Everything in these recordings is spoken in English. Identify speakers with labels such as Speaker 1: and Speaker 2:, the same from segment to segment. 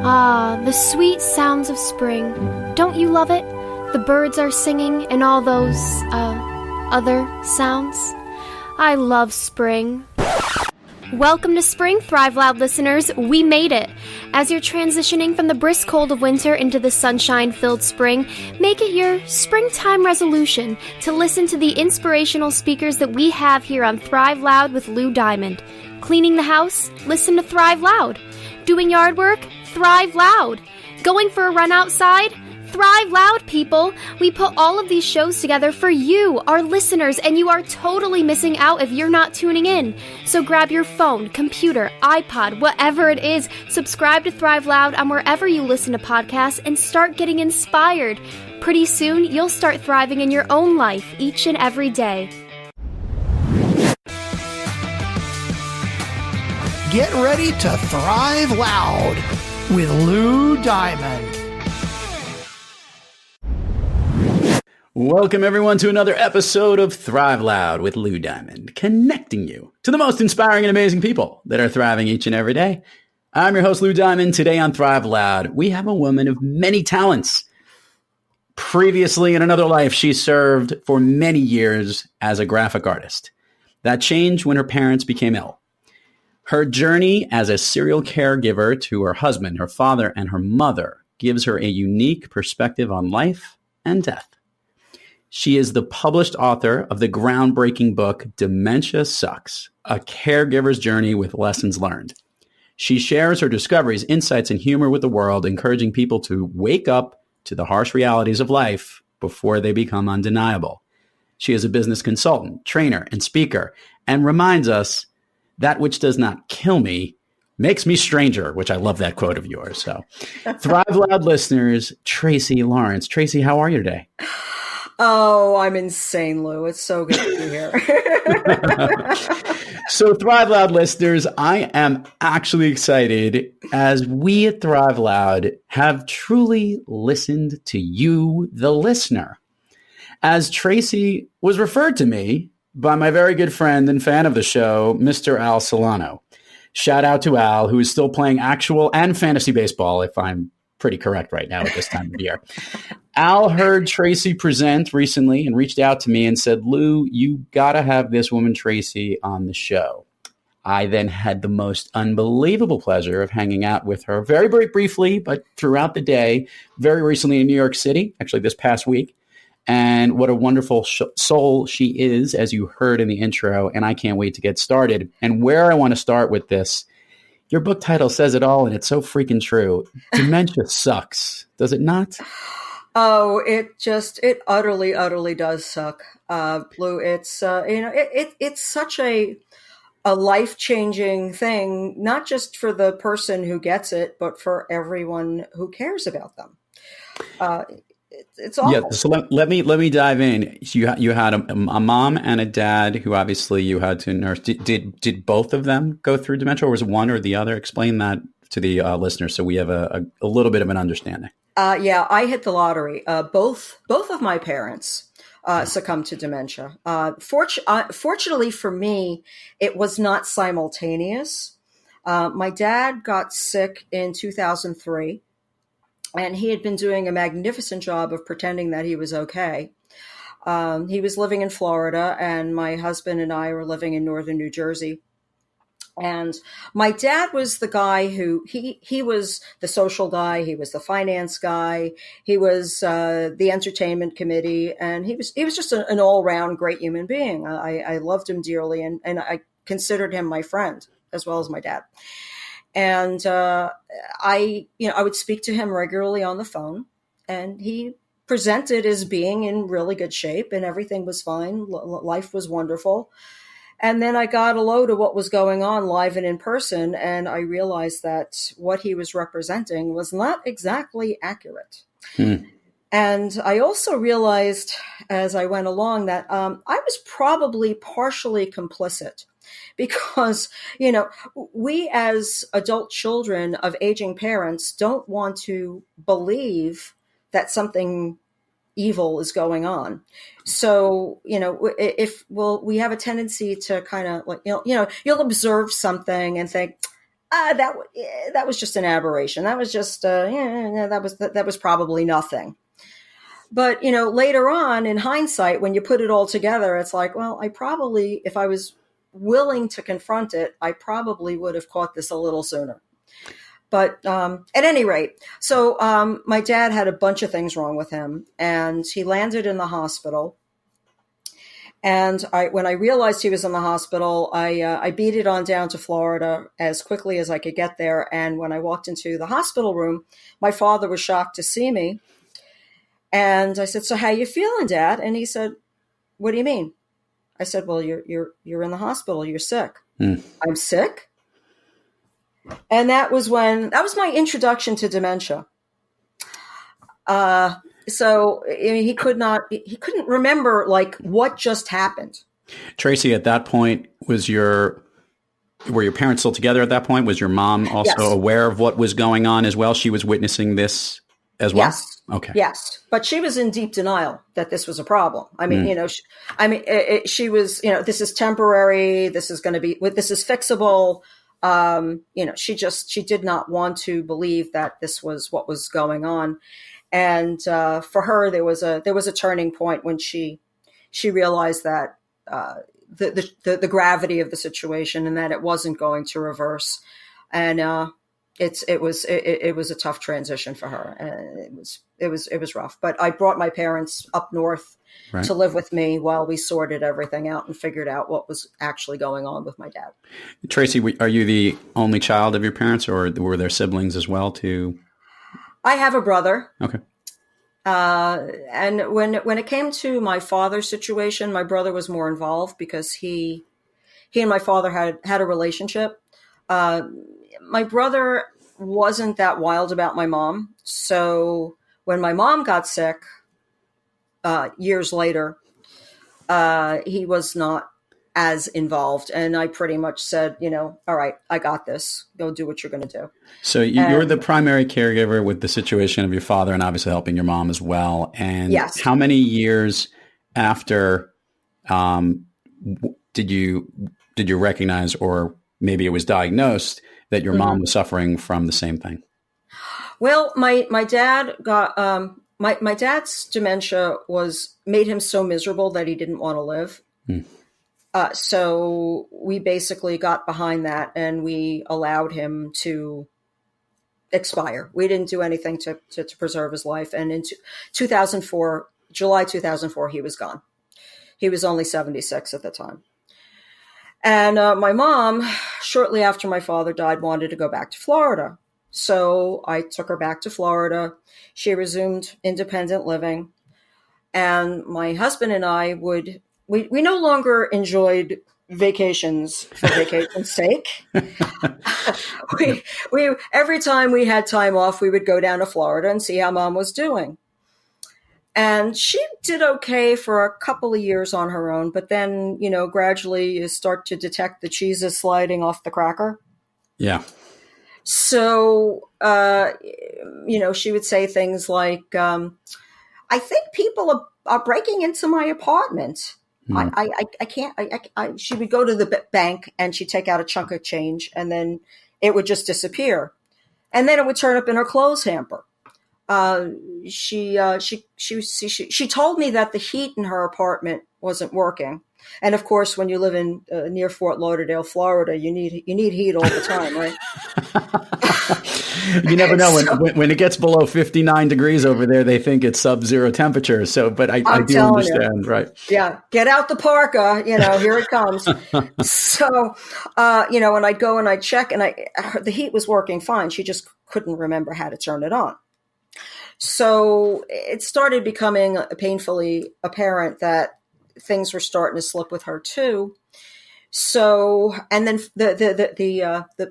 Speaker 1: Ah, the sweet sounds of spring. Don't you love it? The birds are singing and all those, other sounds. I love spring. Welcome to spring, Thrive Loud listeners. We made it. As you're transitioning from the brisk cold of winter into the sunshine-filled spring, make it your springtime resolution to listen to the inspirational speakers that we have here on Thrive Loud with Lou Diamond. Cleaning the house? Listen to Thrive Loud. Doing yard work? Thrive Loud. Going for a run outside? Thrive Loud, people! We put all of these shows together for you, our listeners, and you are totally missing out if you're not tuning in. So grab your phone, computer, iPod, whatever it is, subscribe to Thrive Loud on wherever you listen to podcasts, and start getting inspired. Pretty soon, you'll start thriving in your own life each and every day.
Speaker 2: Get ready to Thrive Loud with Lou Diamond.
Speaker 3: Welcome, everyone, to another episode of Thrive Loud with Lou Diamond, connecting you to the most inspiring and amazing people that are thriving each and every day. I'm your host, Lou Diamond. Today on Thrive Loud, we have a woman of many talents. Previously, in another life, she served for many years as a graphic artist. That changed when her parents became ill. Her journey as a serial caregiver to her husband, her father, and her mother gives her a unique perspective on life and death. She is the published author of the groundbreaking book, Dementia Sucks, A Caregiver's Journey with Lessons Learned. She shares her discoveries, insights, and humor with the world, encouraging people to wake up to the harsh realities of life before they become undeniable. She is a business consultant, trainer, and speaker, and reminds us, that which does not kill me makes me stranger, which I love that quote of yours. So, Thrive Loud listeners, Tracey Lawrence. Tracey, how are you today?
Speaker 4: Oh, I'm insane, Lou. It's so good to be here.
Speaker 3: So, Thrive Loud listeners, I am actually excited as we at Thrive Loud have truly listened to you, the listener. As Tracey was referred to me by my very good friend and fan of the show, Mr. Al Solano. Shout out to Al, who is still playing actual and fantasy baseball, if I'm pretty correct right now at this time of year. Al heard Tracey present recently and reached out to me and said, Lou, you got to have this woman, Tracey, on the show. I then had the most unbelievable pleasure of hanging out with her very, very briefly, but throughout the day, very recently in New York City, actually this past week. And what a wonderful soul she is, as you heard in the intro. And I can't wait to get started. And where I want to start with this, your book title says it all, and it's so freaking true. Dementia sucks, does it not?
Speaker 4: Oh, it utterly, utterly does suck, Lou. It's it's such a life-changing thing, not just for the person who gets it, but for everyone who cares about them. It's awful.
Speaker 3: Yeah, so let me dive in. You had a mom and a dad who obviously you had to nurse. Did both of them go through dementia, or was it one or the other? Explain that to the listeners so we have a little bit of an understanding.
Speaker 4: Yeah, I hit the lottery. Both of my parents succumbed to dementia. Fortunately for me, it was not simultaneous. My dad got sick in 2003. And he had been doing a magnificent job of pretending that he was okay. He was living in Florida, and my husband and I were living in northern New Jersey. And my dad was the guy who, he was the social guy, he was the finance guy, he was the entertainment committee, and he was just an all-round great human being. I loved him dearly, and I considered him my friend as well as my dad. And I would speak to him regularly on the phone, and he presented as being in really good shape, and everything was fine. Life was wonderful. And then I got a load of what was going on live and in person, and I realized that what he was representing was not exactly accurate. And I also realized as I went along that I was probably partially complicit. Because, we as adult children of aging parents don't want to believe that something evil is going on. So, we have a tendency to kind of you'll observe something and think, that was just an aberration. That was just, that was probably nothing. But, later on in hindsight, when you put it all together, it's like, well, if I was willing to confront it, I probably would have caught this a little sooner. But at any rate, so my dad had a bunch of things wrong with him, and he landed in the hospital. And when I realized he was in the hospital, I beat it on down to Florida as quickly as I could get there. And when I walked into the hospital room, my father was shocked to see me. And I said, "So how you feeling, Dad?" And he said, "What do you mean?" I said, "Well, you're in the hospital. You're sick." "I'm sick?" And that was my introduction to dementia. So he couldn't remember like what just happened.
Speaker 3: Tracey, at that point, were your parents still together at that point? Was your mom also aware of what was going on as well? She was witnessing this as well?
Speaker 4: Yes.
Speaker 3: Okay.
Speaker 4: Yes. But she was in deep denial that this was a problem. I mean, she was, this is temporary. This is fixable. She did not want to believe that this was what was going on. And for her, there was a turning point when she realized that the gravity of the situation and that it wasn't going to reverse. And it was a tough transition for her, and it was rough. But I brought my parents up north to live with me while we sorted everything out and figured out what was actually going on with my dad.
Speaker 3: Tracey, are you the only child of your parents, or were there siblings as well too?
Speaker 4: I have a brother.
Speaker 3: Okay.
Speaker 4: And when it came to my father's situation, my brother was more involved because he and my father had a relationship. My brother wasn't that wild about my mom. So when my mom got sick, years later, he was not as involved. And I pretty much said, all right, I got this. Go do what you're going to do.
Speaker 3: So you're the primary caregiver with the situation of your father and obviously helping your mom as well. And
Speaker 4: yes.
Speaker 3: How many years after did you recognize, or maybe it was diagnosed, that your mom was suffering from the same thing?
Speaker 4: Well, my dad got my dad's dementia made him so miserable that he didn't want to live. So we basically got behind that and we allowed him to expire. We didn't do anything to preserve his life. And in 2004, July 2004, he was gone. He was only 76 at the time. And my mom, shortly after my father died, wanted to go back to Florida. So I took her back to Florida. She resumed independent living. And my husband and I we no longer enjoyed vacations for vacation's sake. we every time we had time off, we would go down to Florida and see how mom was doing. And she did okay for a couple of years on her own, but then, gradually you start to detect the cheeses sliding off the cracker. Yeah. So, she would say things like, I think people are breaking into my apartment. I can't, she would go to the bank and she'd take out a chunk of change and then it would just disappear. And then it would turn up in her clothes hamper. She told me that the heat in her apartment wasn't working. And of course, when you live in near Fort Lauderdale, Florida, you need heat all the time, right?
Speaker 3: You never know when it gets below 59 degrees over there, they think it's sub-zero temperature. So, but I do understand, right?
Speaker 4: Yeah. Get out the parka, here it comes. So, when I'd go and I'd check and the heat was working fine. She just couldn't remember how to turn it on. So it started becoming painfully apparent that things were starting to slip with her too. So, and then the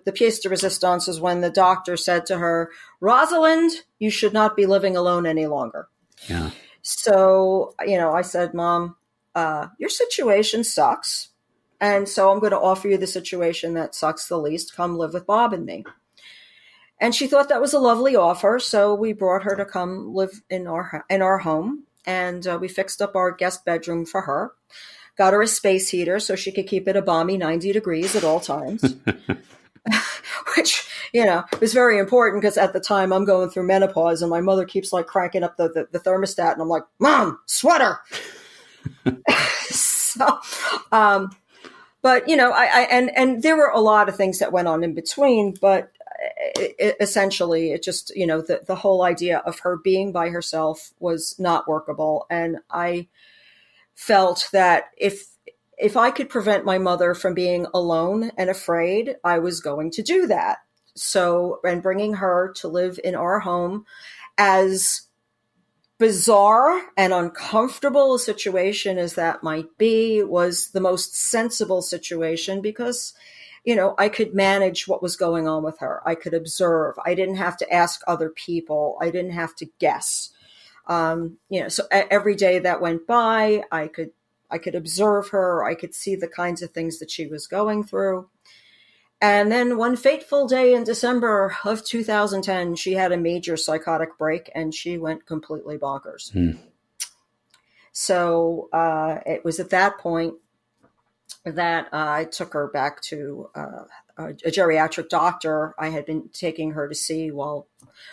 Speaker 4: pièce de résistance is when the doctor said to her, "Rosalind, you should not be living alone any longer." Yeah. So, I said, "Mom, your situation sucks. And so I'm going to offer you the situation that sucks the least. Come live with Bob and me." And she thought that was a lovely offer. So we brought her to come live in our home. And we fixed up our guest bedroom for her. Got her a space heater so she could keep it a balmy 90 degrees at all times. which, was very important because at the time I'm going through menopause and my mother keeps like cranking up the thermostat and I'm like, Mom, sweater. So, but, and there were a lot of things that went on in between, but essentially it just, the whole idea of her being by herself was not workable. And I felt that if I could prevent my mother from being alone and afraid, I was going to do that. So, and bringing her to live in our home, as bizarre and uncomfortable a situation as that might be, was the most sensible situation because, I could manage what was going on with her. I could observe. I didn't have to ask other people. I didn't have to guess. So every day that went by, I could observe her. I could see the kinds of things that she was going through. And then one fateful day in December of 2010, she had a major psychotic break and she went completely bonkers. So it was at that point that I took her back to a geriatric doctor I had been taking her to see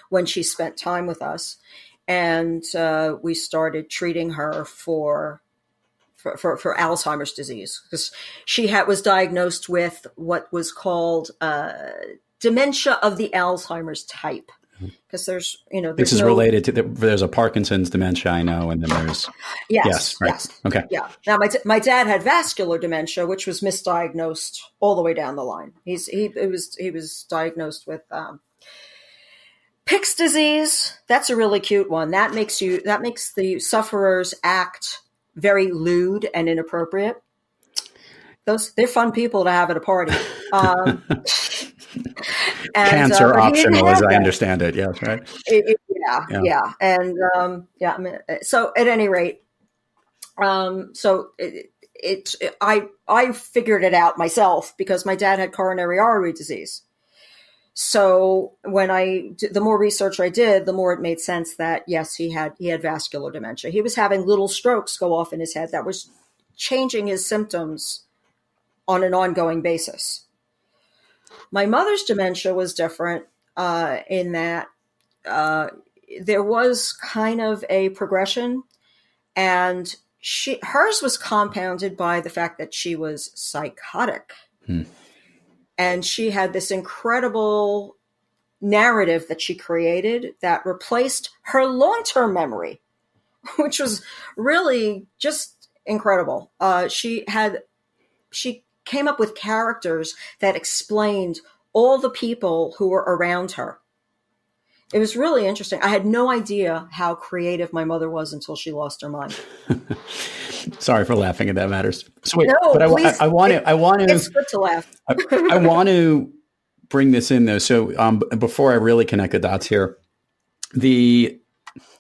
Speaker 4: when she spent time with us. And we started treating her for Alzheimer's disease because she was diagnosed with what was called dementia of the Alzheimer's type. Because
Speaker 3: this is related to there's a Parkinson's dementia, I know, and then there's
Speaker 4: yes,
Speaker 3: right.
Speaker 4: Yes.
Speaker 3: Okay,
Speaker 4: yeah. Now my dad had vascular dementia, which was misdiagnosed all the way down the line. He was diagnosed with Pick's disease. That's a really cute one. That makes the sufferers act very lewd and inappropriate. They're fun people to have at a party.
Speaker 3: Cancer optional, as I understand it. Yes, right.
Speaker 4: Yeah. And so at any rate, so I figured it out myself because my dad had coronary artery disease. So the more research I did, the more it made sense that yes, he had vascular dementia. He was having little strokes go off in his head that was changing his symptoms on an ongoing basis. My mother's dementia was different in that there was kind of a progression, and hers was compounded by the fact that she was psychotic. And she had this incredible narrative that she created that replaced her long-term memory, which was really just incredible. She came up with characters that explained all the people who were around her. It was really interesting. I had no idea how creative my mother was until she lost her mind.
Speaker 3: Sorry for laughing at that matters. So wait,
Speaker 4: no,
Speaker 3: but
Speaker 4: please,
Speaker 3: I want to.
Speaker 4: It's good to laugh.
Speaker 3: I want to bring this in though. So before I really connect the dots here,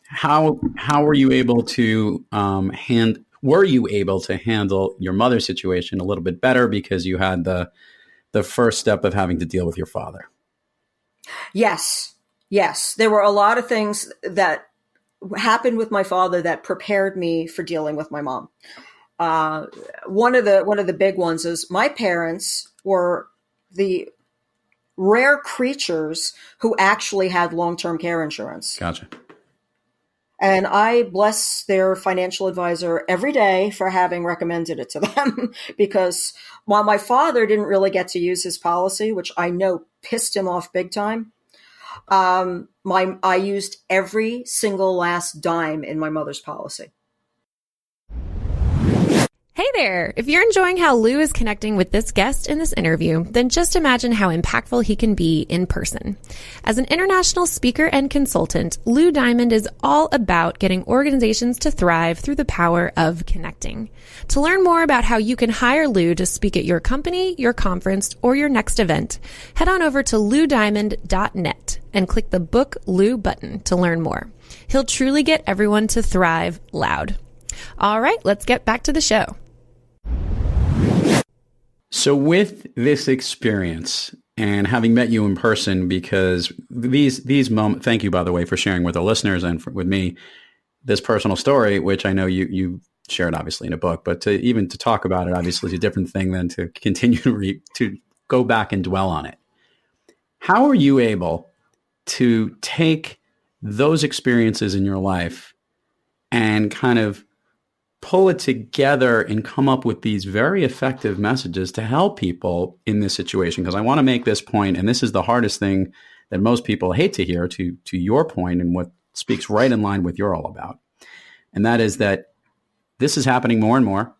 Speaker 3: how were you able to were you able to handle your mother's situation a little bit better because you had the first step of having to deal with your father? Yes.
Speaker 4: There were a lot of things that happened with my father that prepared me for dealing with my mom. One of the big ones is my parents were the rare creatures who actually had long-term care insurance.
Speaker 3: Gotcha.
Speaker 4: And I bless their financial advisor every day for having recommended it to them because while my father didn't really get to use his policy, which I know pissed him off big time, I used every single last dime in my mother's policy.
Speaker 5: Hey there! If you're enjoying how Lou is connecting with this guest in this interview, then just imagine how impactful he can be in person. As an international speaker and consultant, Lou Diamond is all about getting organizations to thrive through the power of connecting. To learn more about how you can hire Lou to speak at your company, your conference, or your next event, head on over to loudiamond.net and click the Book Lou button to learn more. He'll truly get everyone to thrive loud. All right, let's get back to the show.
Speaker 3: So with this experience and having met you in person, because these moments, thank you, by the way, for sharing with our listeners and with me, this personal story, which I know you shared obviously in a book, but to talk about it obviously is a different thing than to continue to go back and dwell on it. How are you able to take those experiences in your life and kind of pull it together and come up with these very effective messages to help people in this situation? Because I want to make this point, and this is the hardest thing that most people hate to hear, to your point, and what speaks right in line with you're all about. And that is that this is happening more and more,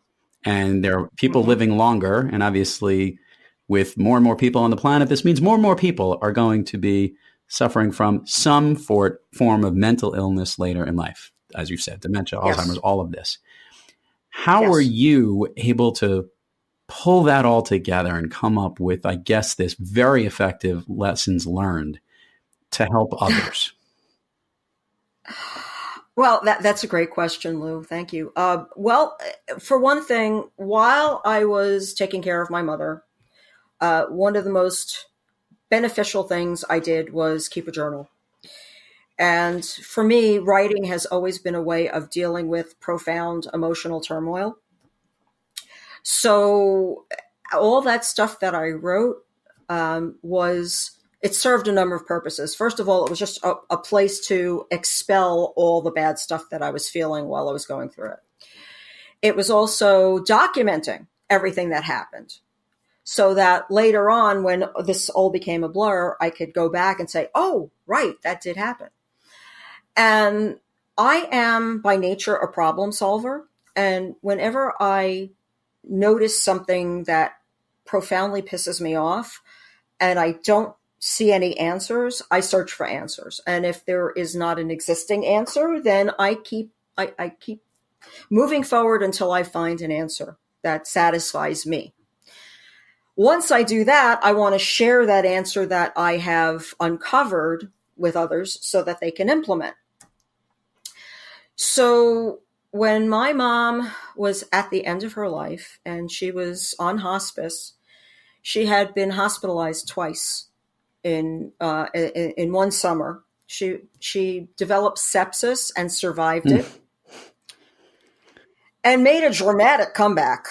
Speaker 3: and there are people living longer. And obviously, with more and more people on the planet, this means more and more people are going to be suffering from some form of mental illness later in life. As you said, dementia, Alzheimer's, all of this. How are you able to pull that all together and come up with, I guess, this very effective lessons learned to help others?
Speaker 4: Well, that's a great question, Lou. Thank you. Well, for one thing, while I was taking care of my mother, one of the most beneficial things I did was keep a journal. And for me, writing has always been a way of dealing with profound emotional turmoil. So all that stuff that I wrote it served a number of purposes. First of all, it was just a place to expel all the bad stuff that I was feeling while I was going through it. It was also documenting everything that happened, so that later on, when this all became a blur, I could go back and say, oh, right, that did happen. And I am by nature a problem solver. And whenever I notice something that profoundly pisses me off and I don't see any answers, I search for answers. And if there is not an existing answer, then I keep moving forward until I find an answer that satisfies me. Once I do that, I want to share that answer that I have uncovered with others so that they can implement. So when my mom was at the end of her life and she was on hospice, she had been hospitalized twice in one summer. She developed sepsis and survived it, and made a dramatic comeback.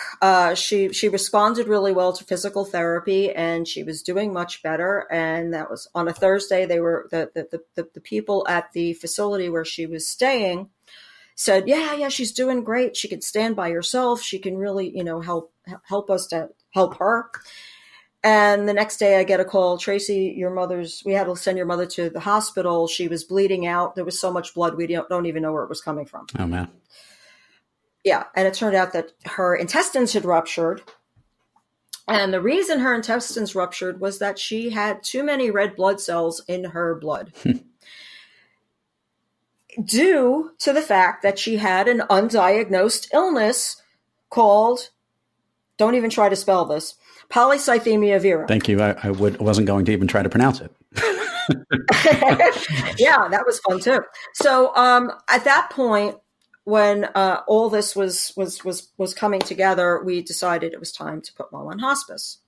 Speaker 4: She responded really well to physical therapy, and she was doing much better. And that was on a Thursday. They were the people at the facility where she was staying said, yeah, she's doing great. She can stand by herself. She can really, help us to help her. And the next day I get a call, Tracey, we had to send your mother to the hospital. She was bleeding out. There was so much blood. We don't even know where it was coming from.
Speaker 3: Oh, man.
Speaker 4: Yeah. And it turned out that her intestines had ruptured. And the reason her intestines ruptured was that she had too many red blood cells in her blood. Due to the fact that she had an undiagnosed illness called, don't even try to spell this, polycythemia vera.
Speaker 3: Thank you. I wasn't going to even try to pronounce it.
Speaker 4: Yeah, that was fun too. So at that point, when all this was coming together, we decided it was time to put Mom on hospice.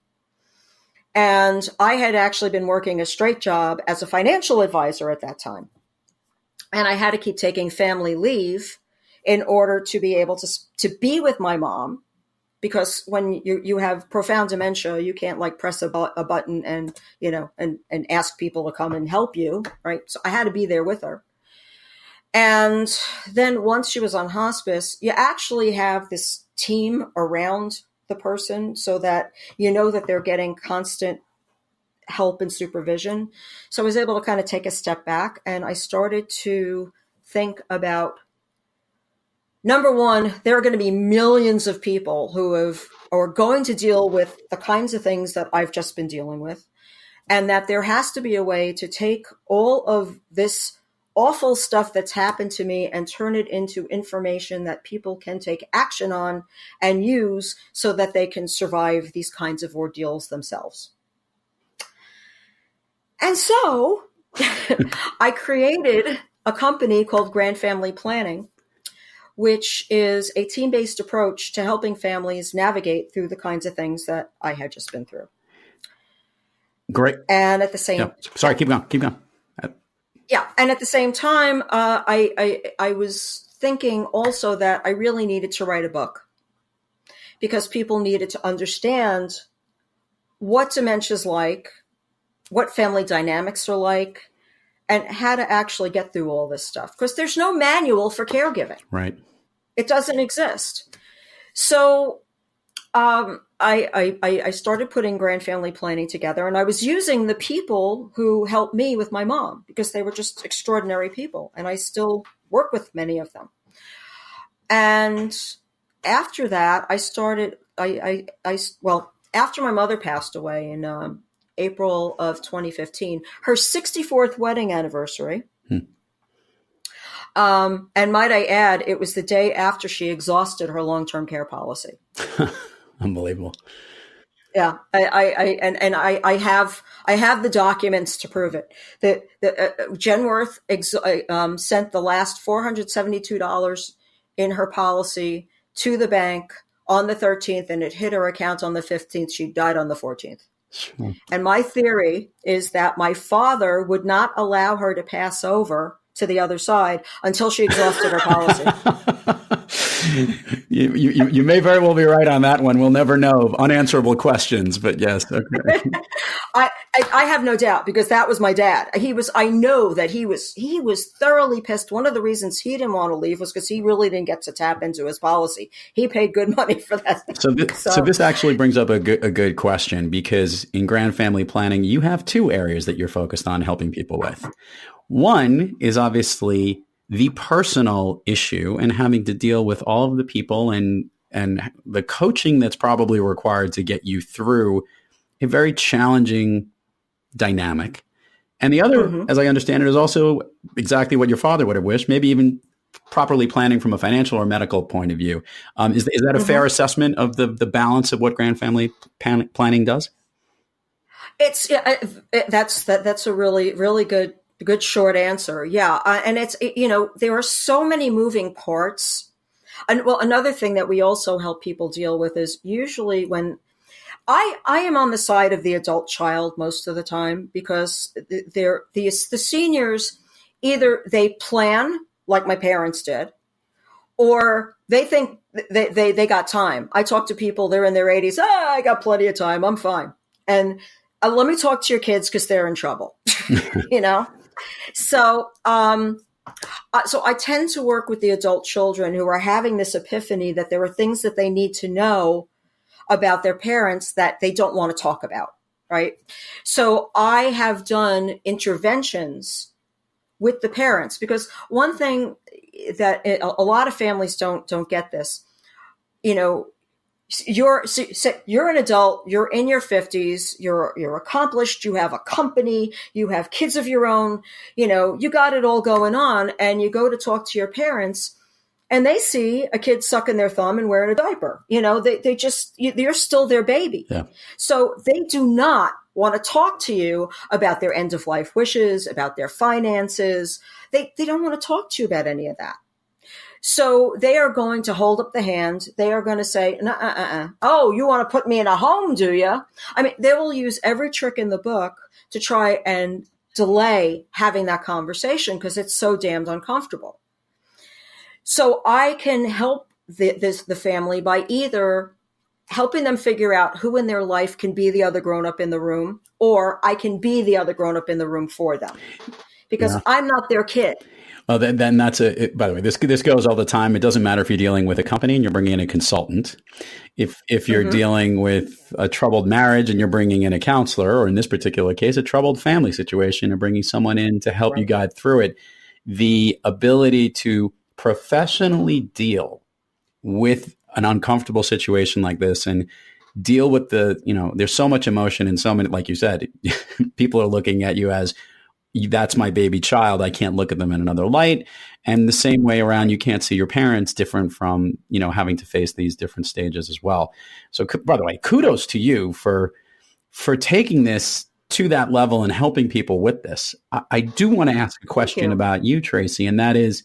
Speaker 4: And I had actually been working a straight job as a financial advisor at that time. And I had to keep taking family leave in order to be able to be with my mom, because when you have profound dementia, you can't press a button and ask people to come and help you, right? So I had to be there with her. And then once she was on hospice, you actually have this team around the person so that that they're getting constant help and supervision. So I was able to kind of take a step back, and I started to think about, number one, there are going to be millions of people who are going to deal with the kinds of things that I've just been dealing with, and that there has to be a way to take all of this awful stuff that's happened to me and turn it into information that people can take action on and use so that they can survive these kinds of ordeals themselves. And so I created a company called Grand Family Planning, which is a team-based approach to helping families navigate through the kinds of things that I had just been through.
Speaker 3: Great.
Speaker 4: And at the same
Speaker 3: time, sorry, keep going.
Speaker 4: Yeah. And at the same time, I was thinking also that I really needed to write a book, because people needed to understand what dementia's like, what family dynamics are like, and how to actually get through all this stuff. Because there's no manual for caregiving.
Speaker 3: Right.
Speaker 4: It doesn't exist. So I started putting grand family planning together, and I was using the people who helped me with my mom because they were just extraordinary people, and I still work with many of them. And after that, after my mother passed away in April of 2015, her 64th wedding anniversary. And might I add, it was the day after she exhausted her long-term care policy.
Speaker 3: Unbelievable.
Speaker 4: Yeah, I have the documents to prove it. Genworth sent the last $472 in her policy to the bank on the 13th, and it hit her account on the 15th. She died on the 14th.
Speaker 3: Sure.
Speaker 4: And my theory is that my father would not allow her to pass over to the other side until she exhausted her policy.
Speaker 3: You may very well be right on that one. We'll never know. Unanswerable questions, but yes. Okay.
Speaker 4: I have no doubt, because that was my dad. I know that he was thoroughly pissed. One of the reasons he didn't want to leave was because he really didn't get to tap into his policy. He paid good money for that.
Speaker 3: So this actually brings up a good question, because in grand family planning, you have two areas that you're focused on helping people with. One is obviously the personal issue and having to deal with all of the people and the coaching that's probably required to get you through a very challenging dynamic. And the other, as I understand it, is also exactly what your father would have wished, maybe even properly planning from a financial or medical point of view. Is that a fair assessment of the balance of what grand family planning does?
Speaker 4: That's a really, really good short answer. Yeah. And there are so many moving parts. And well, another thing that we also help people deal with is usually when I am on the side of the adult child most of the time, because the seniors, either they plan like my parents did, or they think they got time. I talk to people, they're in their 80s. I got plenty of time. I'm fine. And let me talk to your kids because they're in trouble, So, so I tend to work with the adult children who are having this epiphany that there are things that they need to know about their parents that they don't want to talk about, right? So I have done interventions with the parents, because one thing that a lot of families don't get this, you're an adult, you're in your 50s, you're accomplished, you have a company, you have kids of your own, you got it all going on, and you go to talk to your parents and they see a kid sucking their thumb and wearing a diaper. You're still their baby. Yeah. So they do not want to talk to you about their end of life wishes, about their finances. They don't want to talk to you about any of that. So they are going to hold up the hand. They are going to say, oh, you want to put me in a home, do you? I mean, they will use every trick in the book to try and delay having that conversation because it's so damned uncomfortable. So I can help the family by either helping them figure out who in their life can be the other grown-up in the room, or I can be the other grown-up in the room for them, because I'm not their kid.
Speaker 3: Well, then that's by the way, this goes all the time. It doesn't matter if you're dealing with a company and you're bringing in a consultant. If you're dealing with a troubled marriage and you're bringing in a counselor, or in this particular case, a troubled family situation and bringing someone in to help you guide through it, the ability to professionally deal with an uncomfortable situation like this and deal with there's so much emotion and so many, like you said, people are looking at you as, that's my baby child. I can't look at them in another light. And the same way around, you can't see your parents different from, having to face these different stages as well. So by the way, kudos to you for taking this to that level and helping people with this. I do want to ask a question about you, Tracey, and that is,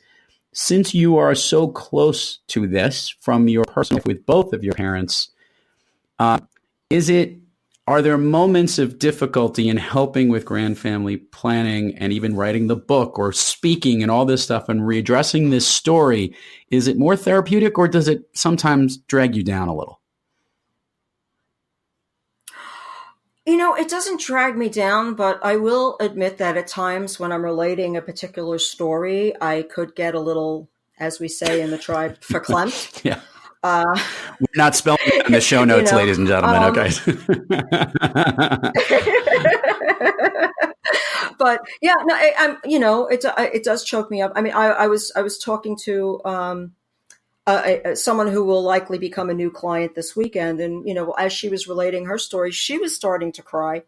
Speaker 3: since you are so close to this from your personal life with both of your parents, are there moments of difficulty in helping with grand family planning and even writing the book or speaking and all this stuff and readdressing this story? Is it more therapeutic, or does it sometimes drag you down a little?
Speaker 4: It doesn't drag me down, but I will admit that at times when I'm relating a particular story, I could get a little, as we say in the tribe, verklempt.
Speaker 3: Yeah. We're not spelling it in the show notes, ladies and gentlemen. Okay.
Speaker 4: But yeah, no, it does choke me up. I mean, I was talking to someone who will likely become a new client this weekend, and as she was relating her story, she was starting to cry,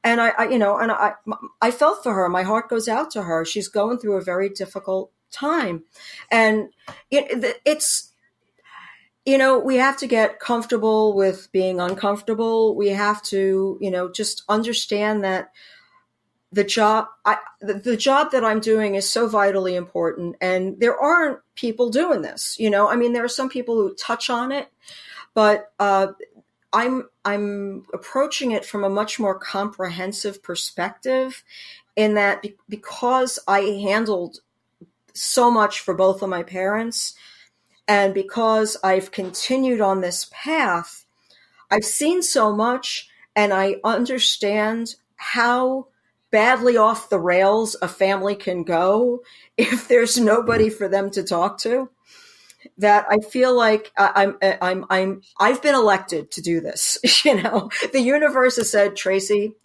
Speaker 4: and I felt for her. My heart goes out to her. She's going through a very difficult time, and it's. We have to get comfortable with being uncomfortable. We have to, just understand that the job that I'm doing is so vitally important, and there aren't people doing this. I mean, there are some people who touch on it, but I'm approaching it from a much more comprehensive perspective, in that because I handled so much for both of my parents, and because I've continued on this path, I've seen so much, and I understand how badly off the rails a family can go if there's nobody for them to talk to. That I feel like I've been elected to do this. The universe has said, Tracey,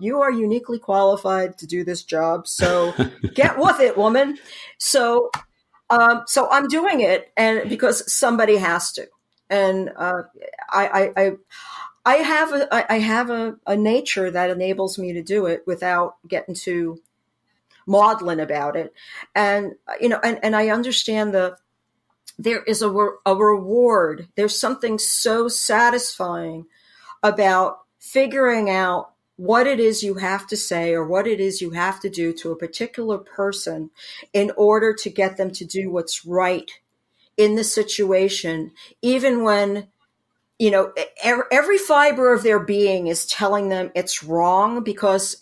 Speaker 4: you are uniquely qualified to do this job. So get with it, woman. So I'm doing it, and because somebody has to, and I have a nature that enables me to do it without getting too maudlin about it, and I understand there is a reward. There's something so satisfying about figuring out what it is you have to say or what it is you have to do to a particular person in order to get them to do what's right in the situation, even when, every fiber of their being is telling them it's wrong, because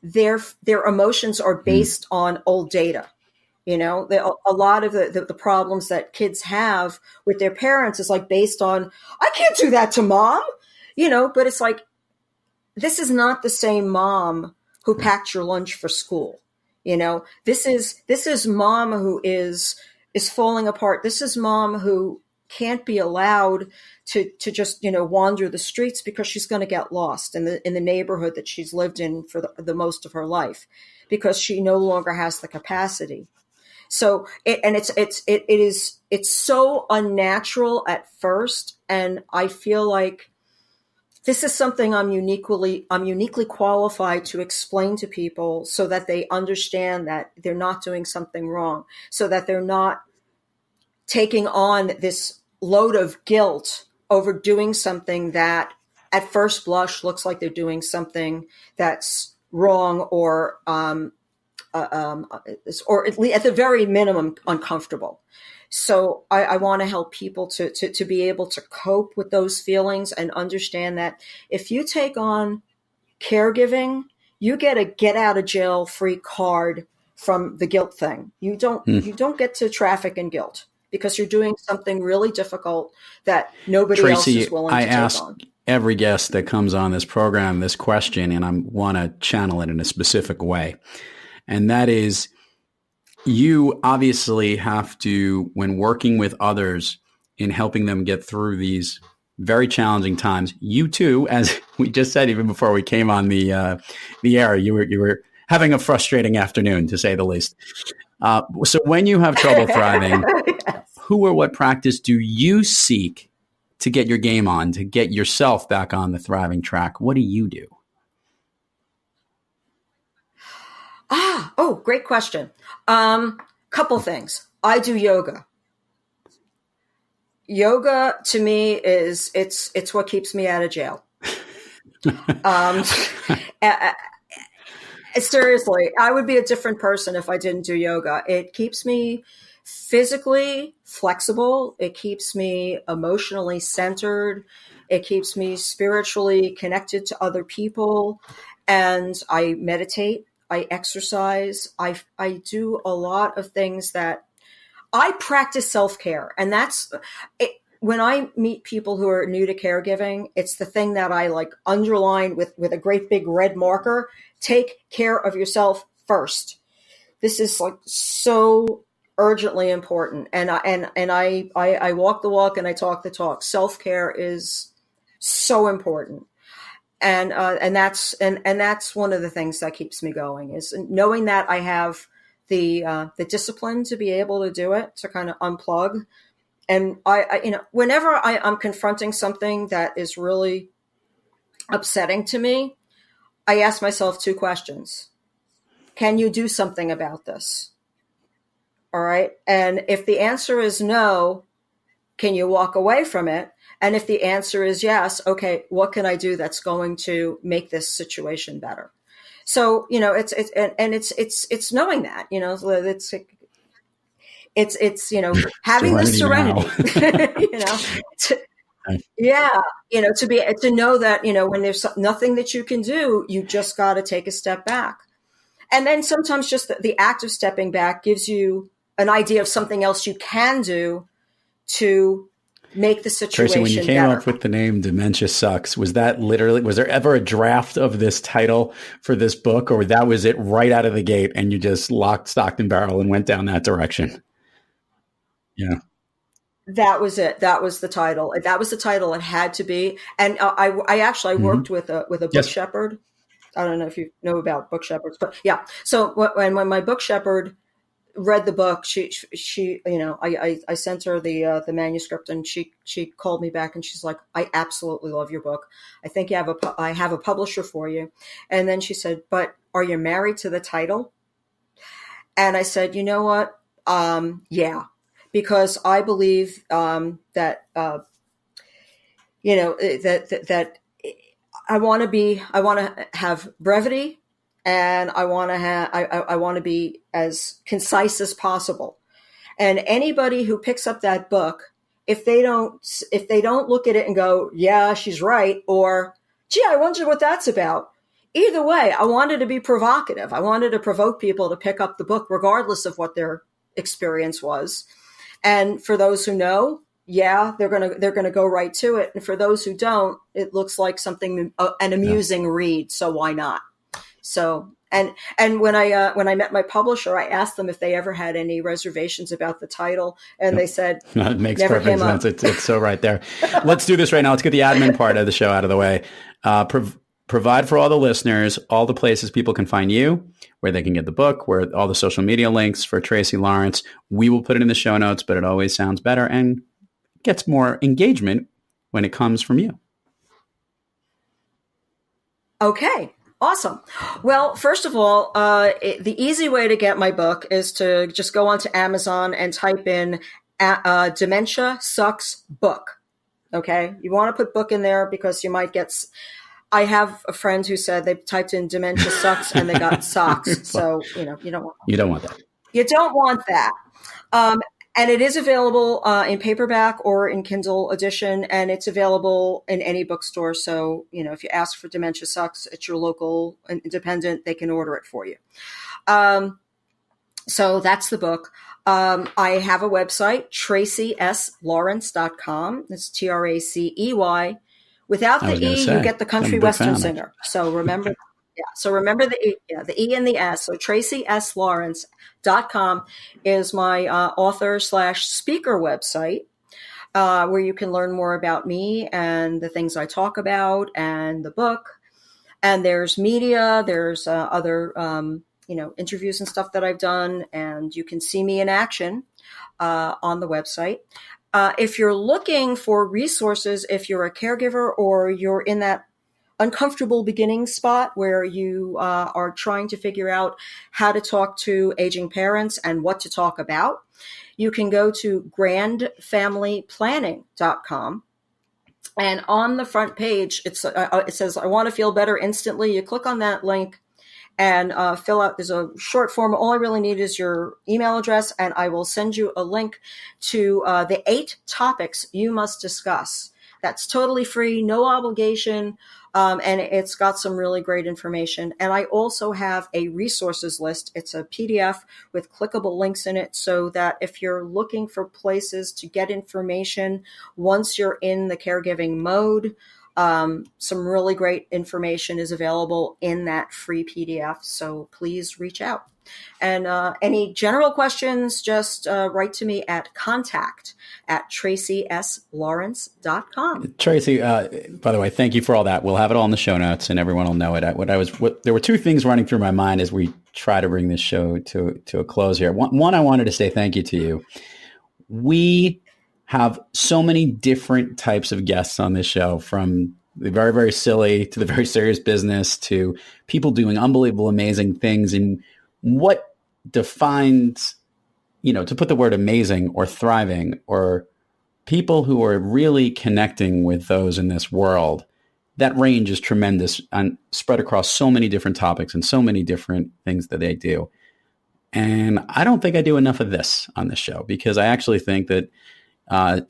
Speaker 4: their emotions are based on old data. A lot of the problems that kids have with their parents is like based on, I can't do that to mom, but it's like, this is not the same mom who packed your lunch for school. This is mom who is falling apart. This is mom who can't be allowed to just, wander the streets because she's going to get lost in the neighborhood that she's lived in for the most of her life, because she no longer has the capacity. So it's so unnatural at first. And I feel like this is something I'm uniquely qualified to explain to people, so that they understand that they're not doing something wrong, so that they're not taking on this load of guilt over doing something that at first blush looks like they're doing something that's wrong, or at the very minimum uncomfortable. So I want to help people to be able to cope with those feelings and understand that if you take on caregiving, you get a get out of jail free card from the guilt thing. You don't get to traffic in guilt, because you're doing something really difficult that nobody else is willing to take on.
Speaker 3: Tracy, I ask every guest that comes on this program this question, and I want to channel it in a specific way. And that is, you obviously have to, when working with others in helping them get through these very challenging times, you too, as we just said, even before we came on the air, you were having a frustrating afternoon, to say the least. So when you have trouble thriving, yes. Who or what practice do you seek to get your game on, to get yourself back on the thriving track? What do you do?
Speaker 4: Great question. Couple things. I do yoga. Yoga to me is it's what keeps me out of jail. Seriously, I would be a different person if I didn't do yoga. It keeps me physically flexible. It keeps me emotionally centered. It keeps me spiritually connected to other people. And I meditate. I exercise. I do a lot of things that I practice self-care. And that's it. when I meet people who are new to caregiving, it's the thing that I like underline with a great big red marker. Take care of yourself first. This is like so urgently important. And I walk the walk and I talk the talk. Self-care is so important. And that's one of the things that keeps me going, is knowing that I have the discipline to be able to do it, to kind of unplug. And whenever I'm confronting something that is really upsetting to me, I ask myself 2 questions. Can you do something about this? All right. And if the answer is no, can you walk away from it? And if the answer is yes, okay, what can I do that's going to make this situation better? So, it's knowing that, it's having the serenity, to know that, when there's nothing that you can do, you just got to take a step back. And then sometimes just the act of stepping back gives you an idea of something else you can do to make the situation
Speaker 3: Tracey, when you came
Speaker 4: better.
Speaker 3: up with the name Dementia Sucks, was there ever a draft of this title for this book, or was it right out of the gate and you just locked, stocked, and barrel and went down that direction? Yeah.
Speaker 4: That was it. That was the title. That was the title. It had to be. And I actually worked with a book
Speaker 3: Yes.
Speaker 4: shepherd. I don't know if you know about book shepherds, but yeah. So when my book shepherd read the book, she I sent her the manuscript, and she called me back and she's like, I absolutely love your book. I think I have a publisher for you. And then she said, but are you married to the title? And I said, you know what? Yeah, because I believe that I want to have brevity, and I want to be as concise as possible. And anybody who picks up that book, if they don't look at it and go, yeah, she's right, or gee, I wonder what that's about. Either way, I wanted to be provocative. I wanted to provoke people to pick up the book, regardless of what their experience was. And for those who know, yeah, they're gonna go right to it. And for those who don't, it looks like something an amusing read. So why not? So and when I met my publisher, I asked them if they ever had any reservations about the title, and they said
Speaker 3: it makes
Speaker 4: never
Speaker 3: perfect
Speaker 4: came
Speaker 3: sense.
Speaker 4: up.
Speaker 3: It's so right there. Let's do this right now. Let's get the admin part of the show out of the way. Provide for all the listeners all the places people can find you, where they can get the book, where all the social media links for Tracey Lawrence. We will put it in the show notes, but it always sounds better and gets more engagement when it comes from you.
Speaker 4: Okay, awesome. Well, first of all, the easy way to get my book is to just go onto Amazon and type in Dementia Sucks book. Okay, you want to put book in there because you might get. I have a friend who said they typed in Dementia Sucks and they got socks. So you don't want that. You don't want that. And it is available in paperback or in Kindle edition, and it's available in any bookstore. So, if you ask for Dementia Sucks at your local independent, they can order it for you. So that's the book. I have a website, TraceySLawrence.com. It's TRACEY. Without the E, you get the country western singer. So remember, the E, the E and the S. So TraceySLawrence.com is my author/speaker website, where you can learn more about me and the things I talk about and the book. And there's media, there's other interviews and stuff that I've done, and you can see me in action on the website. If you're looking for resources, if you're a caregiver or you're in that uncomfortable beginning spot where you are trying to figure out how to talk to aging parents and what to talk about, you can go to grandfamilyplanning.com. And on the front page, it says, I want to feel better instantly. You click on that link and fill out. There's a short form. All I really need is your email address, and I will send you a link to the 8 topics you must discuss That's totally free, no obligation. And it's got some really great information. And I also have a resources list. It's a PDF with clickable links in it, so that if you're looking for places to get information once you're in the caregiving mode, some really great information is available in that free PDF. So please reach out. And any general questions, just write to me at contact@TraceySLawrence.com.
Speaker 3: Tracey, by the way, thank you for all that. We'll have it all in the show notes, and everyone will know it. There were two things running through my mind as we try to bring this show to a close here. One, I wanted to say thank you to you. We have so many different types of guests on this show, from the very, very silly to the very serious business to people doing unbelievable, amazing things. And what defines, to put the word amazing or thriving, or people who are really connecting with those in this world, that range is tremendous and spread across so many different topics and so many different things that they do. And I don't think I do enough of this on this show, because I actually think that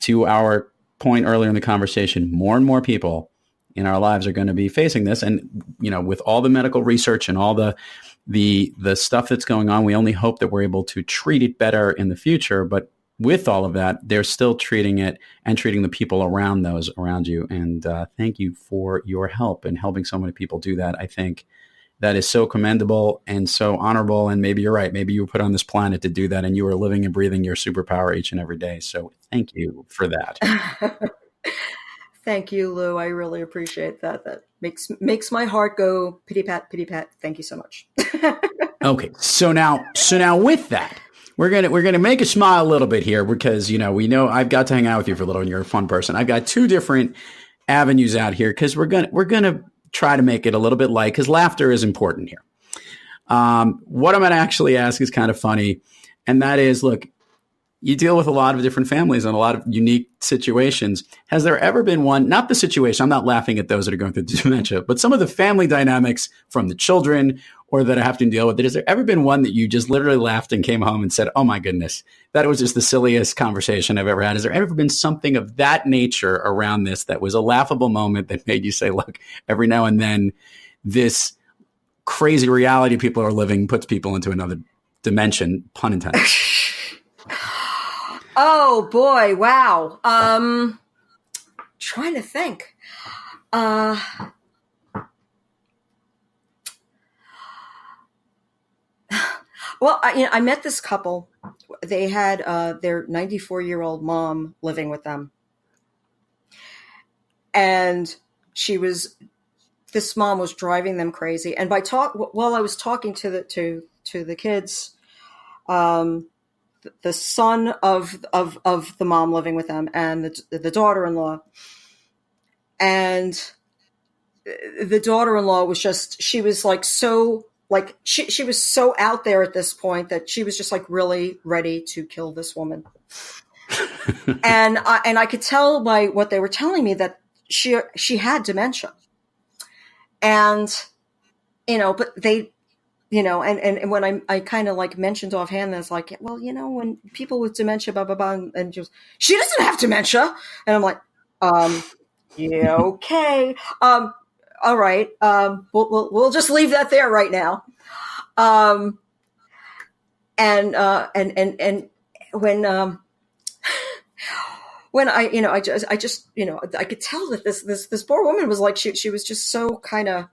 Speaker 3: to our point earlier in the conversation, more and more people in our lives are going to be facing this. And, with all the medical research and all the stuff that's going on, we only hope that we're able to treat it better in the future. But with all of that, they're still treating it and treating the people around you. And thank you for your help in helping so many people do that. I think that is so commendable and so honorable. And maybe you're right. Maybe you were put on this planet to do that, and you are living and breathing your superpower each and every day. So thank you for that.
Speaker 4: Thank you, Lou. I really appreciate that. That makes my heart go pity pat, pity pat. Thank you so much.
Speaker 3: Okay. So now with that, we're gonna make a smile a little bit here, because we know I've got to hang out with you for a little, and you're a fun person. I've got two different avenues out here, because we're gonna try to make it a little bit light, because laughter is important here. What I'm gonna actually ask is kind of funny, and that is, look, you deal with a lot of different families and a lot of unique situations. Has there ever been one, not the situation, I'm not laughing at those that are going through dementia, but some of the family dynamics from the children or that I have to deal with it? Has there ever been one that you just literally laughed and came home and said, oh my goodness, that was just the silliest conversation I've ever had? Has there ever been something of that nature around this that was a laughable moment that made you say, look, every now and then this crazy reality people are living puts people into another dimension, pun intended?
Speaker 4: Oh boy. Wow. Trying to think. Well, I met this couple. They had their 94-year-old mom living with them. And this mom was driving them crazy. And while I was talking to the kids, the son of the mom living with them, and the daughter-in-law, and the daughter-in-law was she was so out there at this point that she was just like really ready to kill this woman. and I could tell by what they were telling me that she had dementia, and but they. And when I kind of like mentioned offhand, that's like, well, when people with dementia, blah, blah, blah, and just, she doesn't have dementia. And I'm like, yeah, okay. All right. We'll just leave that there right now. And when I could tell that this poor woman was like, she was just so kind of,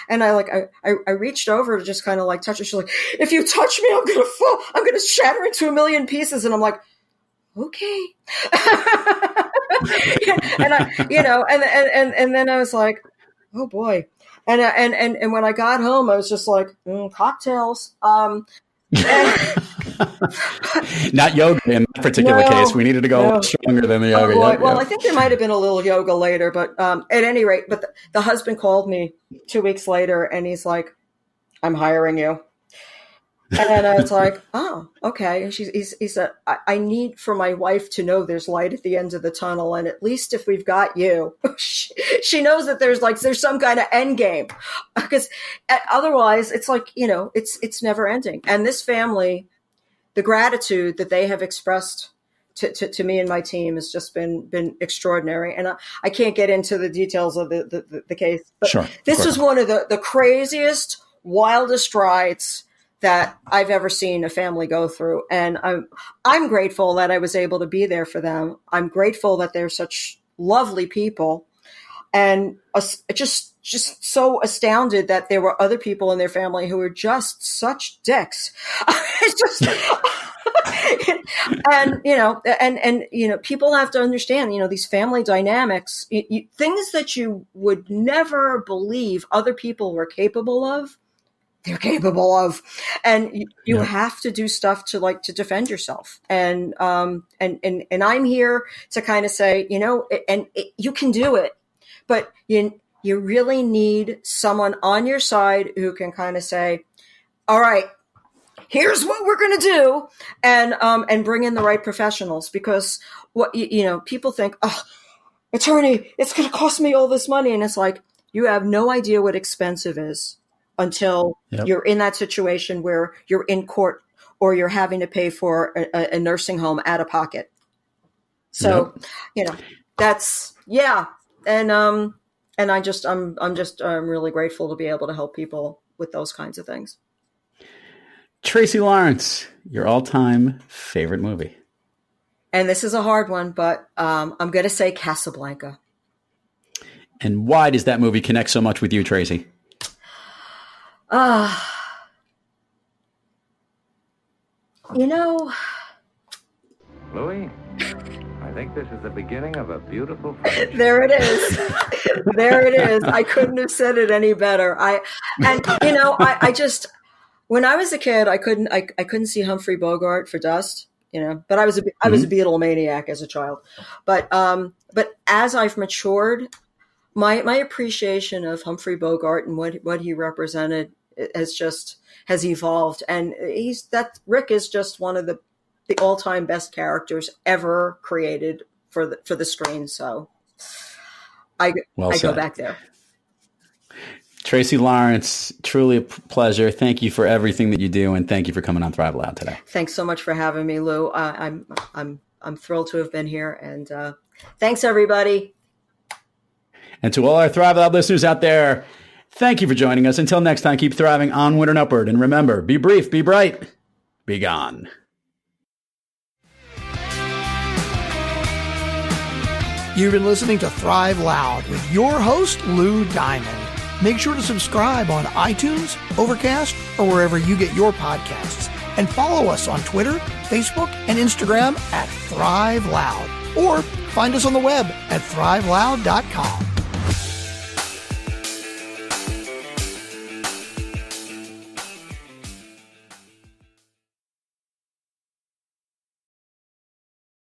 Speaker 4: and I reached over to just kind of like touch her. She's like, if you touch me, I'm going to fall. I'm going to shatter into a million pieces. And I'm like, okay. and then I was like, oh boy. And when I got home, I was just like, cocktails.
Speaker 3: Not yoga in that particular case. We needed to go a little stronger than the yoga.
Speaker 4: Well, I think there might have been a little yoga later, but at any rate, but the husband called me 2 weeks later and he's like, I'm hiring you. And I was like, oh, okay. And he said, I need for my wife to know there's light at the end of the tunnel. And at least if we've got you, she knows that there's some kind of end game, because otherwise it's like, it's never ending. And this family, the gratitude that they have expressed to me and my team has just been extraordinary. And I can't get into the details of the case, but
Speaker 3: Sure,
Speaker 4: this was one of the craziest, wildest rides that I've ever seen a family go through. And I'm grateful that I was able to be there for them. I'm grateful that they're such lovely people, and just so astounded that there were other people in their family who were just such dicks. It's just, and people have to understand, these family dynamics, things that you would never believe other people were capable of, they're capable of, and you have to do stuff to defend yourself. And I'm here to kind of say, you can do it, but you really need someone on your side who can kind of say, all right, here's what we're going to do, and bring in the right professionals, because people think, oh, attorney, it's going to cost me all this money. And it's like, you have no idea what expensive is until you're in that situation where you're in court or you're having to pay for a nursing home out of pocket. So, that's, And I'm really grateful to be able to help people with those kinds of things.
Speaker 3: Tracey Lawrence, your all-time favorite movie?
Speaker 4: And this is a hard one, but I'm going to say Casablanca.
Speaker 3: And why does that movie connect so much with you, Tracey?
Speaker 6: Louis, I think this is the beginning of a beautiful friendship.
Speaker 4: There it is. There it is. I couldn't have said it any better. I when I was a kid, I couldn't see Humphrey Bogart for Dust, but I was a Beatle maniac as a child. But as I've matured, my appreciation of Humphrey Bogart and what he represented has evolved. And Rick is just one of the all-time best characters ever created for the screen. So I go back there.
Speaker 3: Tracey Lawrence, truly a pleasure. Thank you for everything that you do, and thank you for coming on Thrive Loud today.
Speaker 4: Thanks so much for having me, Lou. I'm thrilled to have been here, and thanks everybody.
Speaker 3: And to all our Thrive Loud listeners out there, thank you for joining us. Until next time, keep thriving onward and upward, and remember, be brief, be bright, be gone.
Speaker 2: You've been listening to Thrive Loud with your host, Lou Diamond. Make sure to subscribe on iTunes, Overcast, or wherever you get your podcasts. And follow us on Twitter, Facebook, and Instagram at Thrive Loud. Or find us on the web at thriveloud.com.